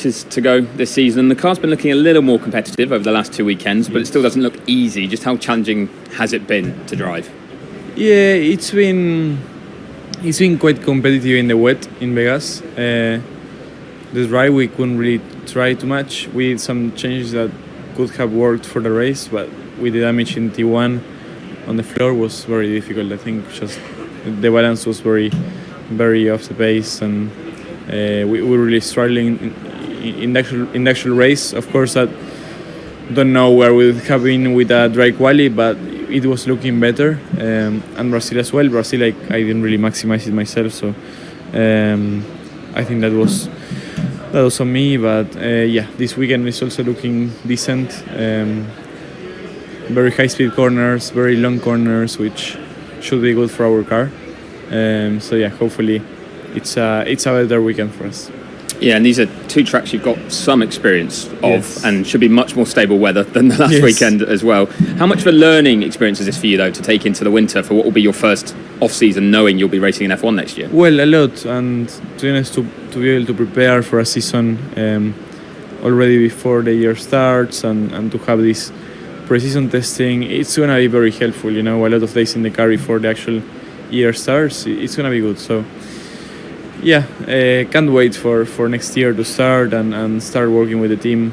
To go this season. The car's been looking a little more competitive over the last 2 weekends, but it still doesn't look easy. Just how challenging has it been to drive? Yeah, it's been quite competitive in the wet in Vegas. The ride we couldn't really try too much. We did some changes that could have worked for the race, but with the damage in T1 on the floor was very difficult. I think just the balance was very, very off the pace, and we were really struggling in the actual race. Of course, I don't know where we would have been with a dry quali, but it was looking better. And Brazil as well. Brazil, I didn't really maximize it myself, so I think that was on me. But yeah, this weekend is also looking decent. Very high-speed corners, very long corners, which should be good for our car. So yeah, hopefully it's a better weekend for us. Yeah, and these are two tracks you've got some experience of, Yes. and should be much more stable weather than the last Yes. weekend as well. How much of a learning experience is this for you, though, to take into the winter for what will be your first off-season, knowing you'll be racing in F1 next year? Well, a lot, and to be honest, to be able to prepare for a season already before the year starts, and to have this pre-season testing, it's going to be very helpful. You know, a lot of days in the car before the actual year starts, it's going to be good. So yeah, can't wait for next year to start and start working with the team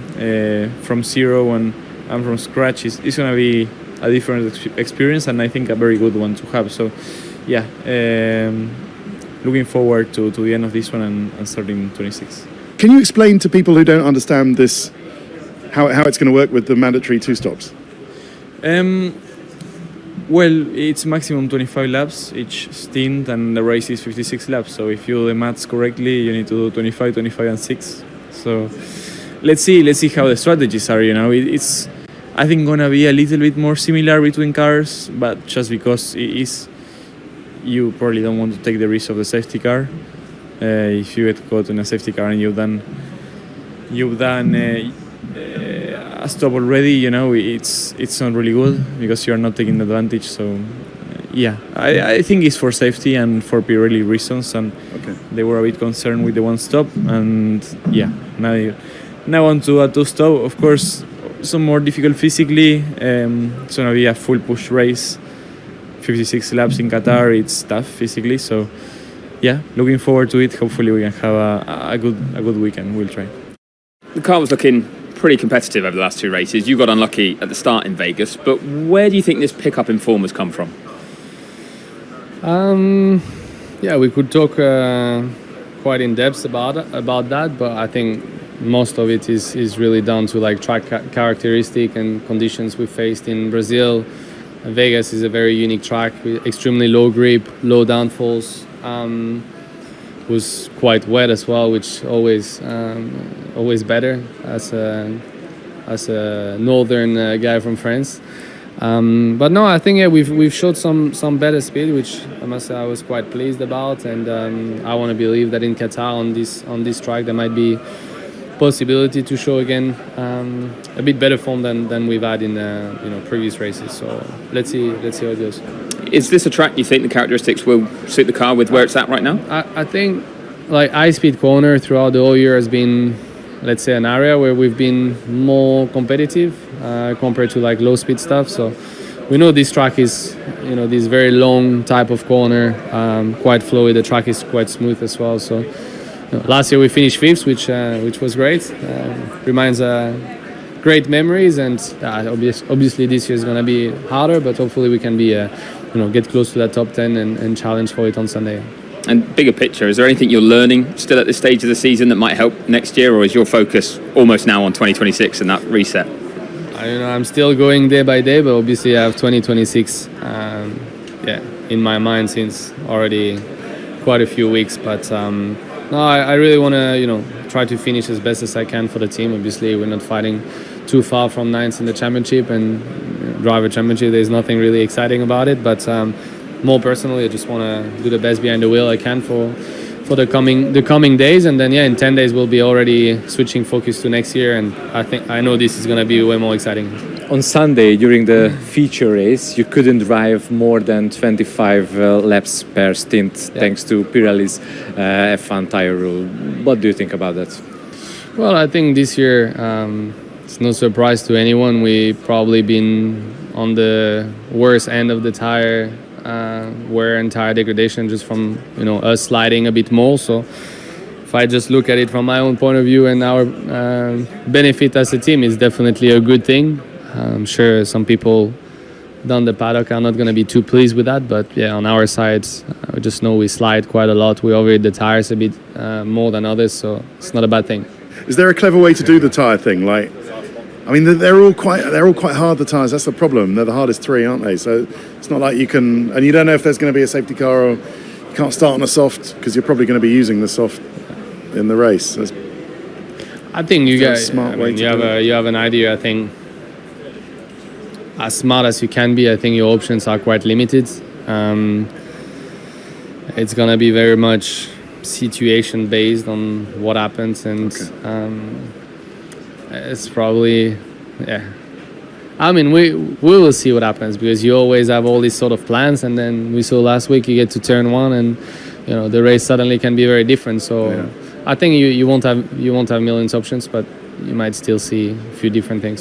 from zero and from scratch. It's going to be a different experience, and I think a very good one to have. So yeah, looking forward to the end of this one and starting 26. Can you explain to people who don't understand this how it's going to work with the mandatory two stops? Well, it's maximum 25 laps each stint, and the race is 56 laps. So if you do the maths correctly, you need to do 25, 25, and 6. So let's see how the strategies are. You know, it's I think gonna be a little bit more similar between cars, but just because it is, you probably don't want to take the risk of the safety car. If you get caught in a safety car and you've done a stop already, you know, it's not really good because you're not taking advantage. So yeah, I think it's for safety and for Pirelli reasons, and they were a bit concerned with the one stop, and yeah, now on to a two stop. Of course, some more difficult physically. It's gonna be a full push race, 56 laps in Qatar. It's tough physically, so yeah, looking forward to it. Hopefully we can have a good weekend. We'll try. The car was looking pretty competitive over the last two races. You got unlucky at the start in Vegas, but where do you think this pickup in form has come from? Yeah, we could talk quite in depth about that, but I think most of it is really down to like track characteristic and conditions we faced in Brazil. Vegas is a very unique track with extremely low grip, low downfalls. Was quite wet as well, which always better as a northern guy from France. But no, I think we've showed some better speed, which I must say I was quite pleased about, and I want to believe that in Qatar on this track there might be possibility to show again a bit better form than we've had in previous races. So let's see how it goes. Is this a track you think the characteristics will suit the car with where it's at right now? I think like high-speed corner throughout the whole year has been, let's say, an area where we've been more competitive compared to like low-speed stuff. So we know this track is, this very long type of corner, quite flowy. The track is quite smooth as well. So last year we finished fifth, which was great. Reminds great memories, and obviously this year is going to be harder, but hopefully we can be get close to that top 10 and challenge for it on Sunday. And bigger picture, is there anything you're learning still at this stage of the season that might help next year, or is your focus almost now on 2026 and that reset? I'm still going day by day, but obviously I have 2026 in my mind since already quite a few weeks. But no, I really want to try to finish as best as I can for the team. Obviously we're not fighting too far from ninth in the championship, and driver championship there's nothing really exciting about it, but more personally I just want to do the best behind the wheel I can for the coming days, and then in 10 days we'll be already switching focus to next year, and I know this is going to be way more exciting. On Sunday during the feature race you couldn't drive more than 25 laps per stint thanks to Pirelli's F1 tire rule. What do you think about that? Well, I think this year it's no surprise to anyone. We probably been on the worst end of the tire wear and tire degradation, just from us sliding a bit more. So if I just look at it from my own point of view and our benefit as a team, it's definitely a good thing. I'm sure some people down the paddock are not going to be too pleased with that, but yeah, on our side, we just know we slide quite a lot. We overheat the tires a bit more than others, so it's not a bad thing. Is there a clever way to do the tyre thing? Like, I mean, they're all quite hard, the tyres. That's the problem. They're the hardest three, aren't they? So it's not like you can, and you don't know if there's going to be a safety car, or you can't start on a soft because you're probably going to be using the soft in the race. I think you guys, smart way to you have an idea. I think as smart as you can be, I think your options are quite limited. It's going to be very much situation based on what happens, and it's probably, yeah. I mean, we will see what happens, because you always have all these sort of plans, and then we saw last week you get to turn one, and the race suddenly can be very different. So I think you won't have millions of options, but you might still see a few different things.